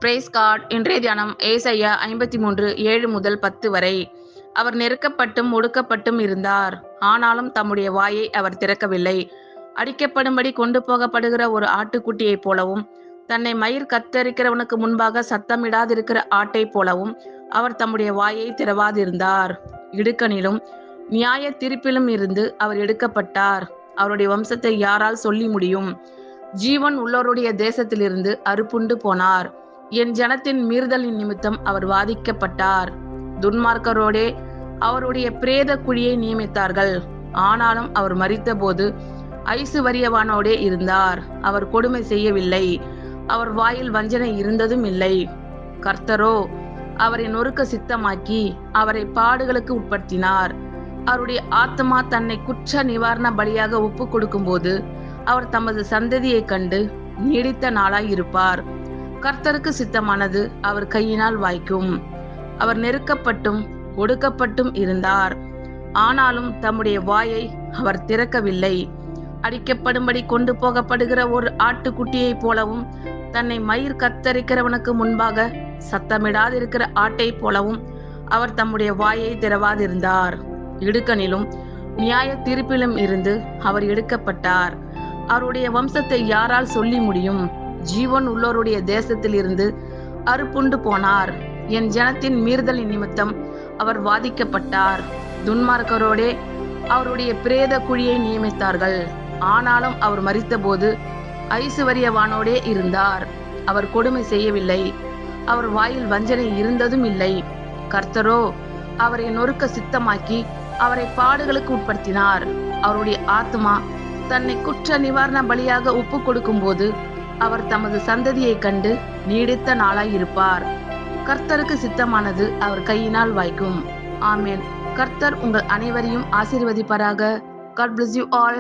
Price God. இன்றைய தியானம் ஏசாயா 53:7 முதல் 10 வரை. அவர் நெருக்கப்பட்டும் ஒடுக்கப்பட்டும் இருந்தார், ஆனாலும் தம்முடைய வாயை அவர் திறக்கவில்லை. அடிக்கப்படும்படி கொண்டு போகப்படுகிற ஒரு ஆட்டுக்குட்டியைப் போலவும், தன்னை மயிர் கத்தரிக்கிறவனுக்கு முன்பாக சத்தமிடாதிருக்கிற ஆட்டைப் போலவும் அவர் தம்முடைய வாயை திறவாதிருந்தார். இடுக்கணிலும் நியாய தீர்ப்பிலும் இருந்து அவர் எடுக்கப்பட்டார். அவருடைய வம்சத்தை யாரால் சொல்லி முடியும்? ஜீவன் உள்ளோருடைய தேசத்திலிருந்து அறுப்புண்டு போனார். என் ஜனத்தின் மீறுதலின் நிமித்தம் அவர் வாதிக்கப்பட்டார். துன்மார்க்கரோடே அவருடைய பிரேத குழியை நியமித்தார்கள், ஆனாலும் அவர் மரித்தபோது ஐசுவரியவானோடே இருந்தார். அவர் கொடுமை செய்யவில்லை, அவர் வாயில் வஞ்சனை இருந்ததும் இல்லை. கர்த்தரோ அவரை நொறுக்க சித்தமாக்கி அவரை பாடுகளுக்கு உட்படுத்தினார். அவருடைய ஆத்மா தன்னை குற்ற நிவாரண பலியாக ஒப்பு கொடுக்கும்போது அவர் தமது சந்ததியை கண்டு நீடித்த நாளாய் இருப்பார். கர்த்தருக்கு சித்தமானது அவர் கையினால் வாய்க்கும். அவர் நெருக்கப்பட்டும் ஒடுக்கப்பட்டும் இருந்தார், ஆனாலும் தம்முடைய வாயை அவர் திறக்கவில்லை. அடிக்கப்படும்படி கொண்டு போகப்படுகிற ஒரு ஆட்டுக்குட்டியைப் போலவும், தன்னை மயிர் கத்தரிக்கிறவனுக்கு முன்பாக சத்தமிடாதிருக்கிற ஆட்டைப் போலவும் அவர் தம்முடைய வாயை திறவாதிருந்தார். இடுக்கணிலும் நியாய தீர்ப்பிலும் இருந்து அவர் எடுக்கப்பட்டார். அவருடைய வம்சத்தை யாரால் சொல்லி முடியும்? ஜீவன் உள்ளோருடைய தேசத்தில் இருந்து அறுப்புண்டு போனார். என் ஜனத்தின் மீறுதலின் நிமித்தம் அவர் வாதிக்கப்பட்டார். துன்மார்க்கரோடே அவருடைய பிரேத குழியை நியமித்தார்கள், ஆனாலும் அவர் மரித்தபோது ஐசுவரியவானோடே இருந்தார். அவர் கொடுமை செய்யவில்லை, அவர் வாயில் வஞ்சனை இருந்ததும் இல்லை. கர்த்தரோ அவரை நொறுக்க சித்தமாக்கி அவரை பாடுகளுக்கு உட்படுத்தினார். அவருடைய ஆத்மா தன்னை குற்ற நிவாரண பலியாக ஒப்பு கொடுக்கும் போது அவர் தமது சந்ததியை கண்டு நீடித்த நாளாய் இருப்பார். கர்த்தருக்கு சித்தமானது அவர் கையினால் வாய்க்கும். ஆமென். கர்த்தர் உங்கள் அனைவரையும் ஆசீர்வதிப்பாராக. God bless you all.